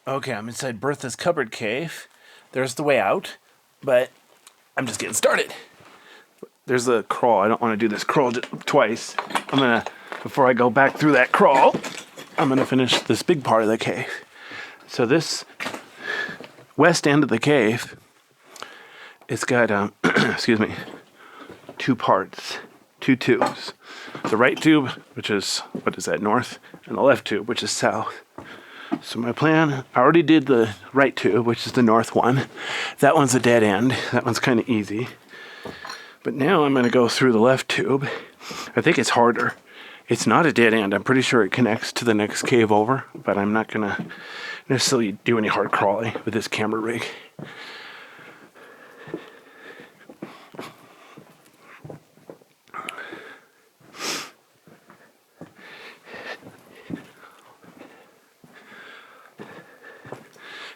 Okay, I'm inside Bertha's cupboard cave. There's the way out, but I'm just getting started. There's the crawl. I don't want to do this crawl twice. Before I go back through that crawl, I'm gonna finish this big part of the cave. So this west end of the cave, it's got, excuse me, two parts, two tubes. The right tube, which is, what is that, north? And the left tube, which is south. So my plan, I already did the right tube, which is the north one. That one's a dead end. That one's kind of easy. But now I'm going to go through the left tube. I think it's harder. It's not a dead end. I'm pretty sure it connects to the next cave over, but I'm not going to necessarily do any hard crawling with this camera rig.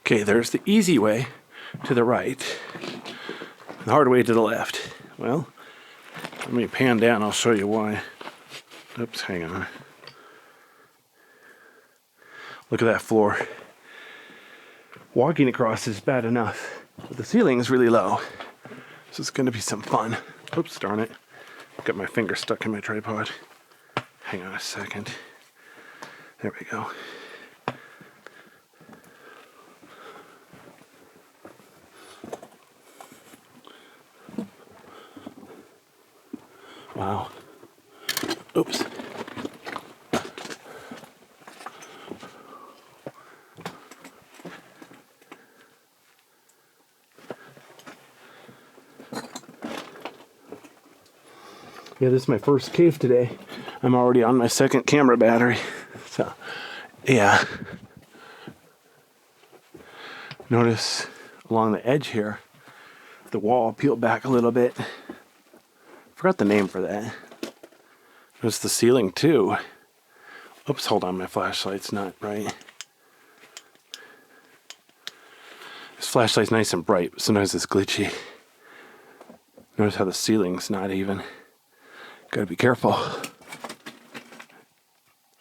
Okay, there's the easy way to the right, the hard way to the left. Well, let me pan down, I'll show you why. Oops, hang on. Look at that floor. Walking across is bad enough, but the ceiling is really low. So it's gonna be some fun. Oops, darn it. Got my finger stuck in my tripod. Hang on a second. There we go. Wow. Oops. Yeah, this is my first cave today. I'm already on my second camera battery. So, yeah. Notice along the edge here, the wall peeled back a little bit. Forgot the name for that. Notice the ceiling too. Oops, hold on, my flashlight's not right. This flashlight's nice and bright, but sometimes it's glitchy. Notice how the ceiling's not even. Gotta be careful.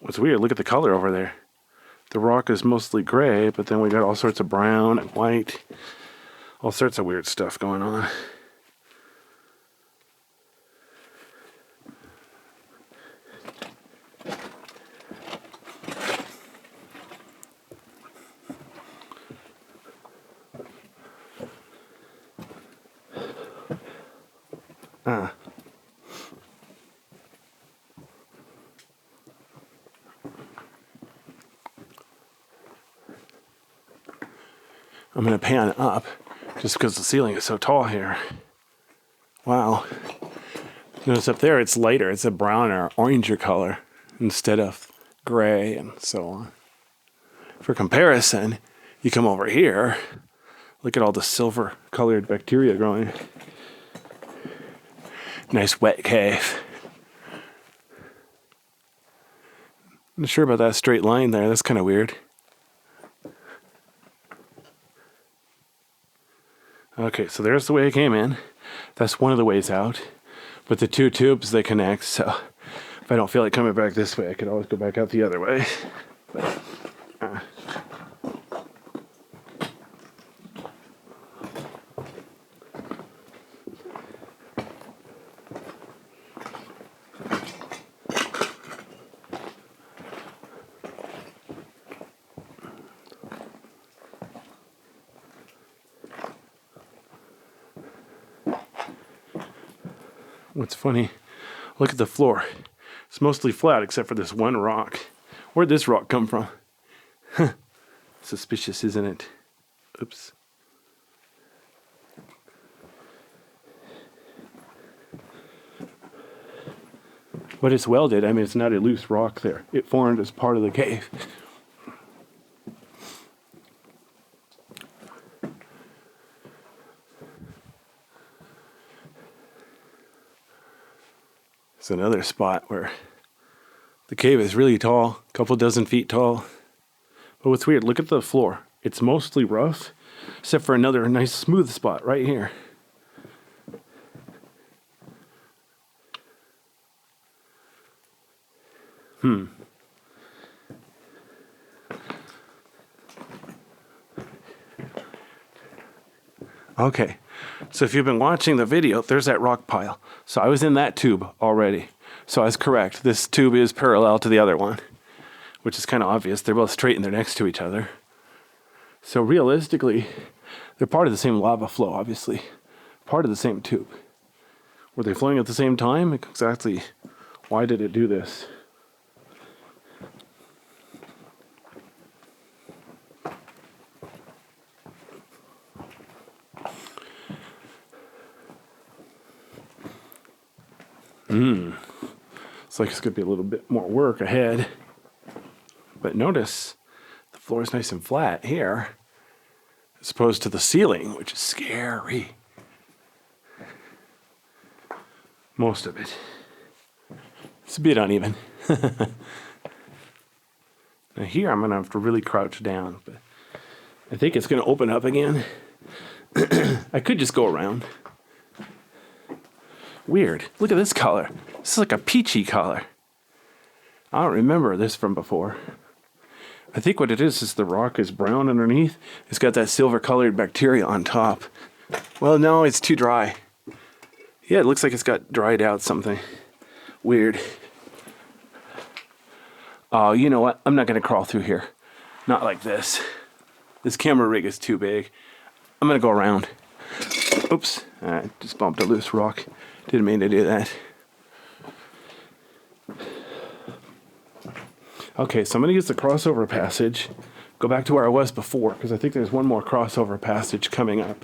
What's weird, look at the color over there. The rock is mostly gray, but then we got all sorts of brown and white. All sorts of weird stuff going on. I'm going to pan up just because the ceiling is so tall here. Wow. Notice up there it's lighter. It's a browner, oranger color instead of gray and so on. For comparison, you come over here, look at all the silver colored bacteria growing. Nice wet cave. I'm not sure about that straight line there. That's kind of weird. Okay, so there's the way I came in. That's one of the ways out. But the two tubes, they connect, so if I don't feel like coming back this way, I could always go back out the other way. But, What's funny, look at the floor. It's mostly flat except for this one rock. Where'd this rock come from? Suspicious, isn't it? Oops. But it's welded. I mean, it's not a loose rock there. It formed as part of the cave. It's another spot where the cave is really tall, a couple dozen feet tall. But what's weird, look at the floor. It's mostly rough, except for another nice smooth spot right here. Okay, so if you've been watching the video, there's that rock pile. So I was in that tube already. So I was correct. This tube is parallel to the other one, which is kind of obvious. They're both straight and they're next to each other. So realistically, they're part of the same lava flow, obviously. Part of the same tube. Were they flowing at the same time? Exactly. Why did it do this? It's like it's going to be a little bit more work ahead. But notice the floor is nice and flat here, as opposed to the ceiling, which is scary. Most of it. It's a bit uneven. Now here I'm going to have to really crouch down, but I think it's going to open up again. I could just go around. Weird. Look at this color. This is like a peachy color. I don't remember this from before. I think what it is the rock is brown underneath. It's got that silver colored bacteria on top. Well, no, it's too dry. Yeah, it looks like it's got dried out something. Weird. Oh, you know what? I'm not going to crawl through here. Not like this. This camera rig is too big. I'm going to go around. Oops. I just bumped a loose rock. Didn't mean to do that. Okay, so I'm going to use the crossover passage. Go back to where I was before, because I think there's one more crossover passage coming up.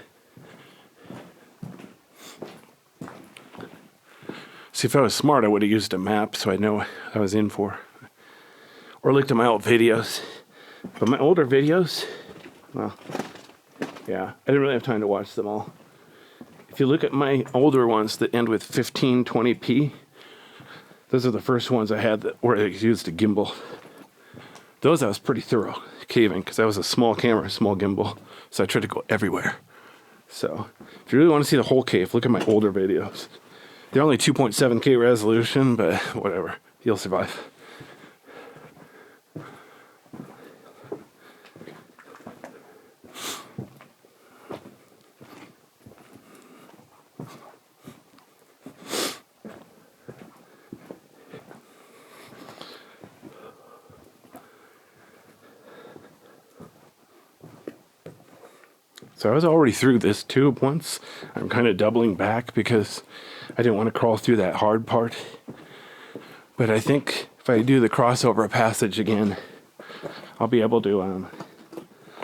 See, if I was smart, I would have used a map so I'd know what I was in for. Or looked at my old videos. But my older videos, well, yeah, I didn't really have time to watch them all. If you look at my older ones that end with 1520p, those are the first ones I had where I used a gimbal. Those I was pretty thorough caving because that was a small camera, small gimbal. So I tried to go everywhere. So if you really want to see the whole cave, look at my older videos. They're only 2.7K resolution, but whatever. You'll survive. So I was already through this tube once. I'm kind of doubling back because I didn't want to crawl through that hard part. But I think if I do the crossover passage again, I'll be able to,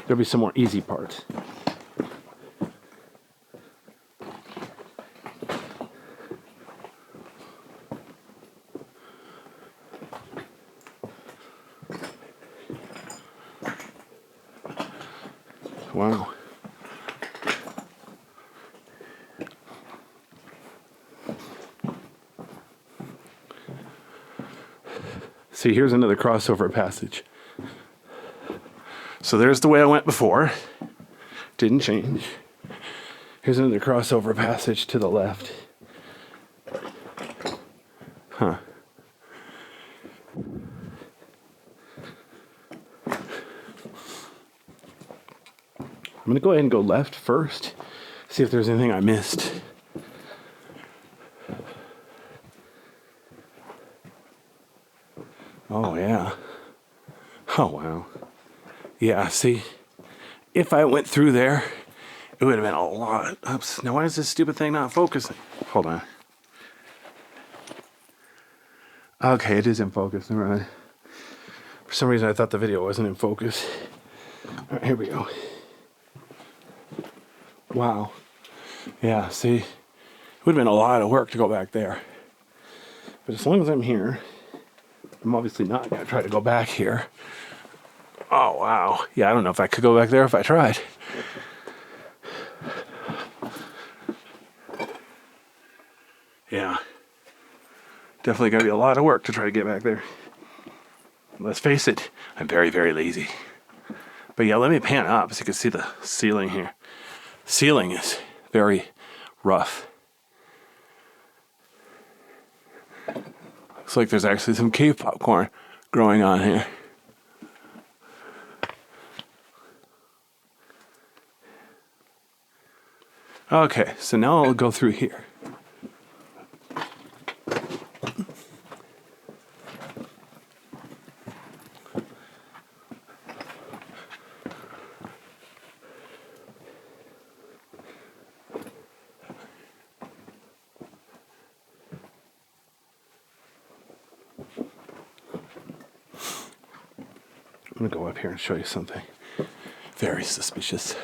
there'll be some more easy parts. Wow. See, here's another crossover passage. So there's the way I went before. Didn't change. Here's another crossover passage to the left. Huh. I'm going to go ahead and go left first. See if there's anything I missed. Oh, yeah. Oh, wow. Yeah, see, if I went through there, it would have been a lot. Oops. Now, why is this stupid thing not focusing? Hold on. Okay, it is in focus. Never mind. For some reason, I thought the video wasn't in focus. All right, here we go. Wow. Yeah, see, it would have been a lot of work to go back there. But as long as I'm here, I'm obviously not going to try to go back here. Oh, wow. Yeah, I don't know if I could go back there if I tried. Yeah. Definitely going to be a lot of work to try to get back there. Let's face it, I'm very, very lazy. But yeah, let me pan up so you can see the ceiling here. The ceiling is very rough. Looks like there's actually some cave popcorn growing on here. Okay, so now I'll go through here. I'm going to go up here and show you something very suspicious.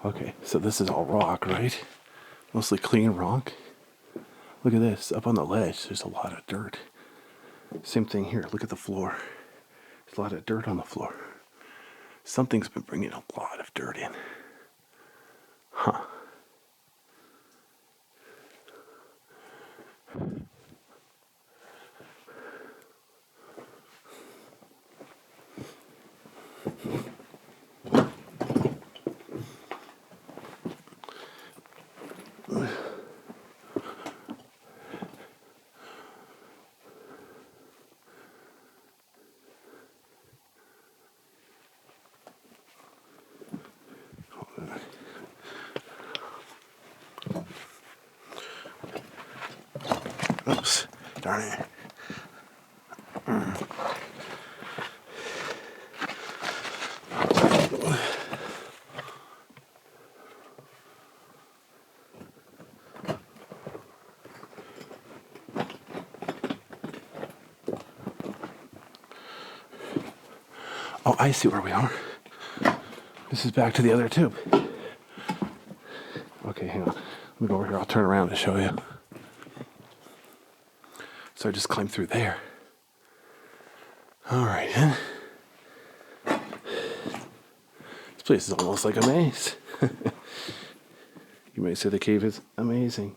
Okay, so this is all rock, right? Mostly clean rock. Look at this. Up on the ledge, there's a lot of dirt. Same thing here. Look at the floor. There's a lot of dirt on the floor. Something's been bringing a lot of dirt in. Huh. Oops, darn it. Oh, I see where we are. This is back to the other tube. Okay, hang on. Let me go over here. I'll turn around to show you. So I just climbed through there. All right. This place is almost like a maze. You may say the cave is amazing.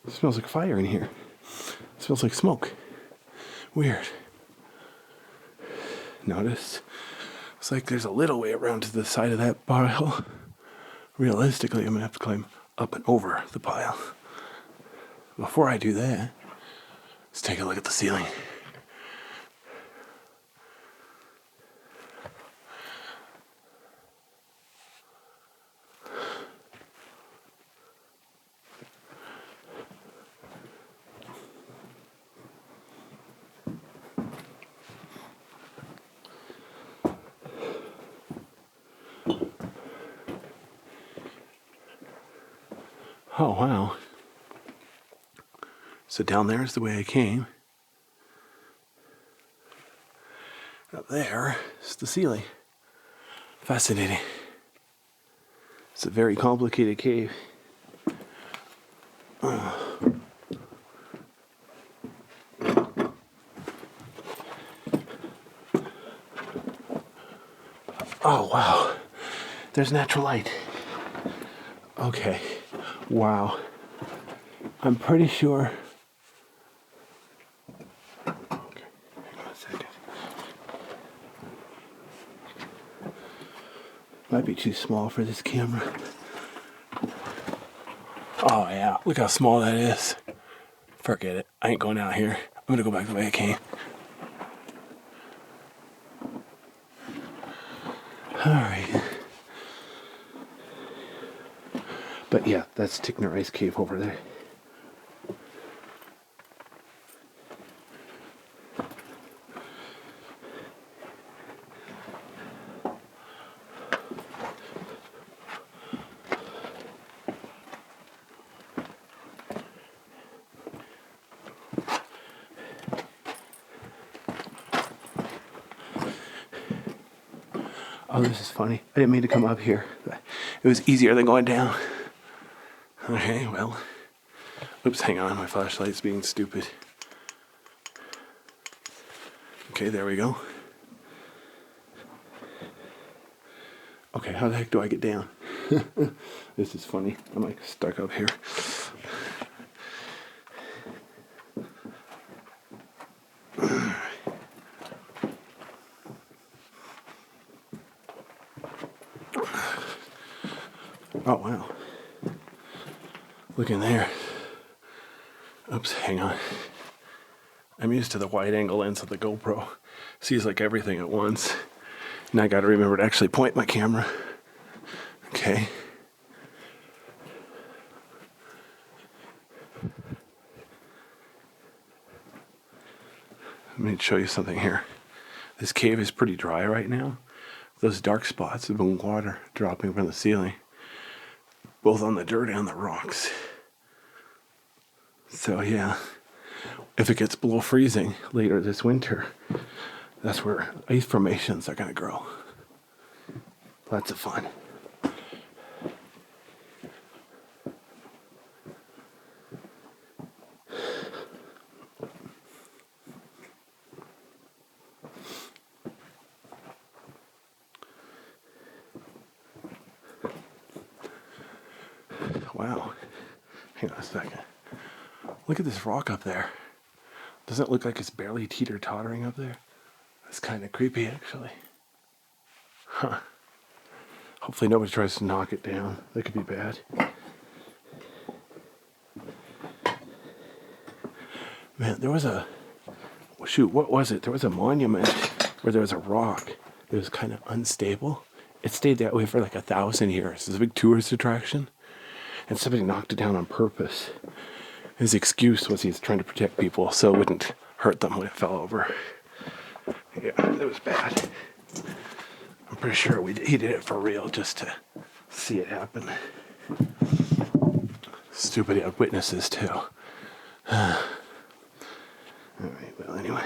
It smells like fire in here. It smells like smoke. Weird. Notice? It's like there's a little way around to the side of that pile. Realistically, I'm going to have to climb up and over the pile. Before I do that, let's take a look at the ceiling. Oh, wow. So down there is the way I came. Up there is the ceiling. Fascinating. It's a very complicated cave. Oh, wow. There's natural light. Okay. Wow. I'm pretty sure. Okay, hang on a second. Might be too small for this camera. Oh, yeah. Look how small that is. Forget it. I ain't going out here. I'm going to go back the way I came. Alright. But yeah, that's Tickner Ice Cave over there. Oh, this is funny. I didn't mean to come up here. It was easier than going down. Okay, well. Oops, hang on. My flashlight's being stupid. Okay, there we go. Okay, how the heck do I get down? This is funny. I'm like stuck up here. Oh, wow. Look in there. Oops, hang on. I'm used to the wide angle lens of the GoPro. Sees like everything at once. Now I gotta remember to actually point my camera. Okay. Let me show you something here. This cave is pretty dry right now. Those dark spots have been water dropping from the ceiling, both on the dirt and the rocks. So yeah, if it gets below freezing later this winter, that's where ice formations are gonna grow. Lots of fun. Wow. Hang on a second. Look at this rock up there. Doesn't it look like it's barely teeter-tottering up there? That's kind of creepy, actually. Huh. Hopefully nobody tries to knock it down. That could be bad. Man, there was a... Shoot, what was it? There was a monument where there was a rock that was kind of unstable. It stayed that way for like 1,000 years. It's a big tourist attraction. And somebody knocked it down on purpose. His excuse was he's trying to protect people so it wouldn't hurt them when it fell over. Yeah, it was bad. I'm pretty sure he did it for real just to see it happen. Stupid, he had witnesses too. Alright, well anyway.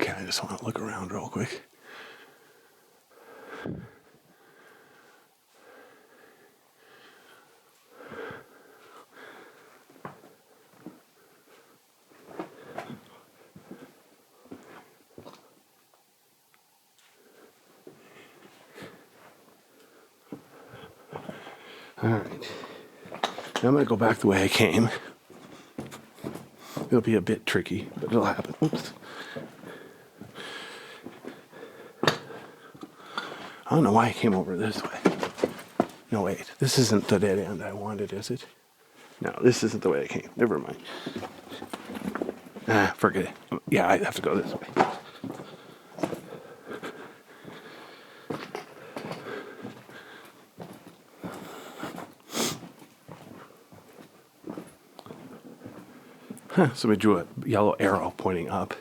Okay, I just want to look around real quick. Alright. Now I'm going to go back the way I came. It'll be a bit tricky, but it'll happen. Oops. I don't know why I came over this way. No, wait. This isn't the dead end I wanted, is it? No, this isn't the way I came. Never mind. Forget it. Yeah, I have to go this way. Somebody drew a yellow arrow pointing up.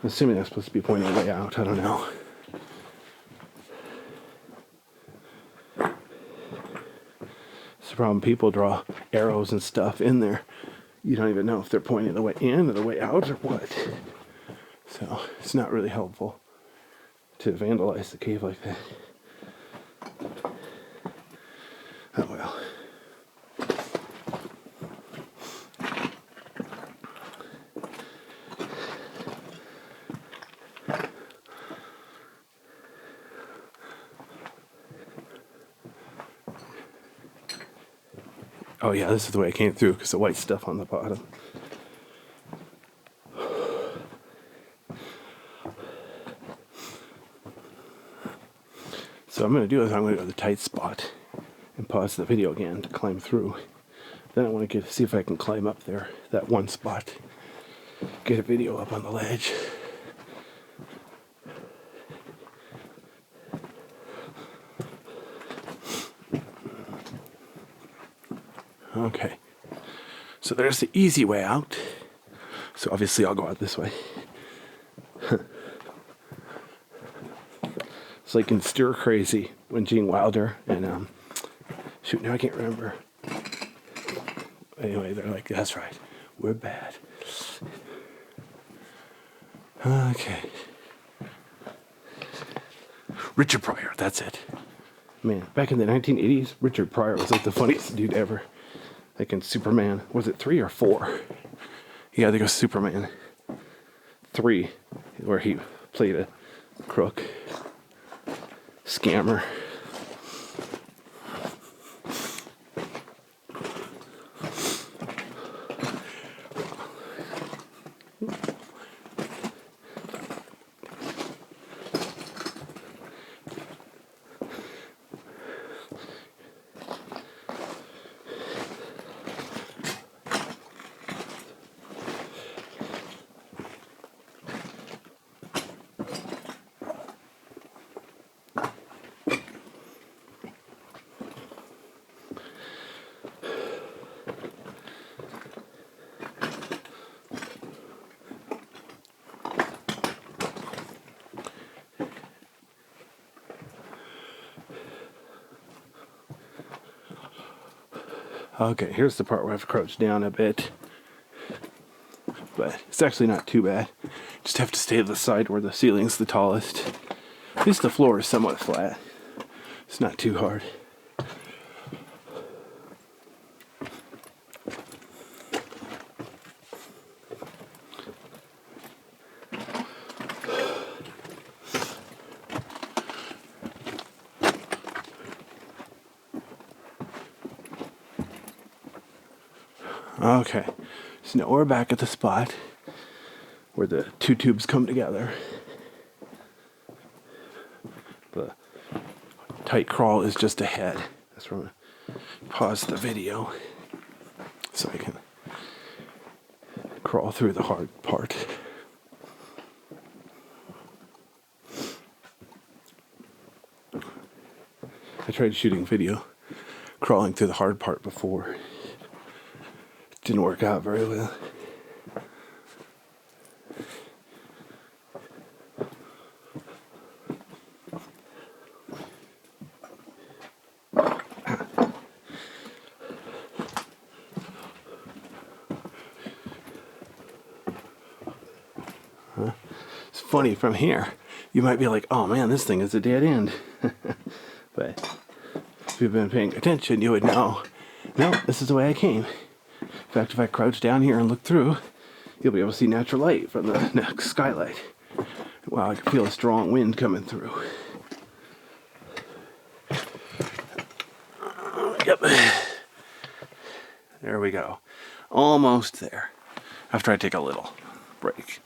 I'm assuming that's supposed to be pointing way out. I don't know. It's the problem. People draw arrows and stuff in there. You don't even know if they're pointing the way in or the way out or what. So it's not really helpful to vandalize the cave like that. Oh well. Oh yeah, this is the way I came through because the white stuff on the bottom. So I'm going to do is I'm going to go to the tight spot and pause the video again to climb through. Then I want to see if I can climb up there, that one spot, get a video up on the ledge. Okay, so there's the easy way out. So obviously I'll go out this way. It's like in Stir Crazy when Gene Wilder and shoot, now I can't remember Anyway, they're like, that's right, we're bad. Okay. Richard Pryor, that's it. Man, back in the 1980s, Richard Pryor was like the funniest dude ever. Like in Superman, was it 3 or 4? Yeah, I think it was Superman 3, where he played a crook, scammer. Okay, here's the part where I've crouched down a bit. But it's actually not too bad. Just have to stay to the side where the ceiling's the tallest. At least the floor is somewhat flat. It's not too hard. Okay, so now we're back at the spot where the 2 tubes come together. The tight crawl is just ahead. That's where I'm going to pause the video so I can crawl through the hard part. I tried shooting video crawling through the hard part before. Didn't work out very well. It's funny from here. You might be like, oh man, this thing is a dead end. But if you've been paying attention, you would know, no, this is the way I came. In fact, if I crouch down here and look through, you'll be able to see natural light from the next skylight. Wow, I can feel a strong wind coming through. Yep. There we go. Almost there. After I take a little break.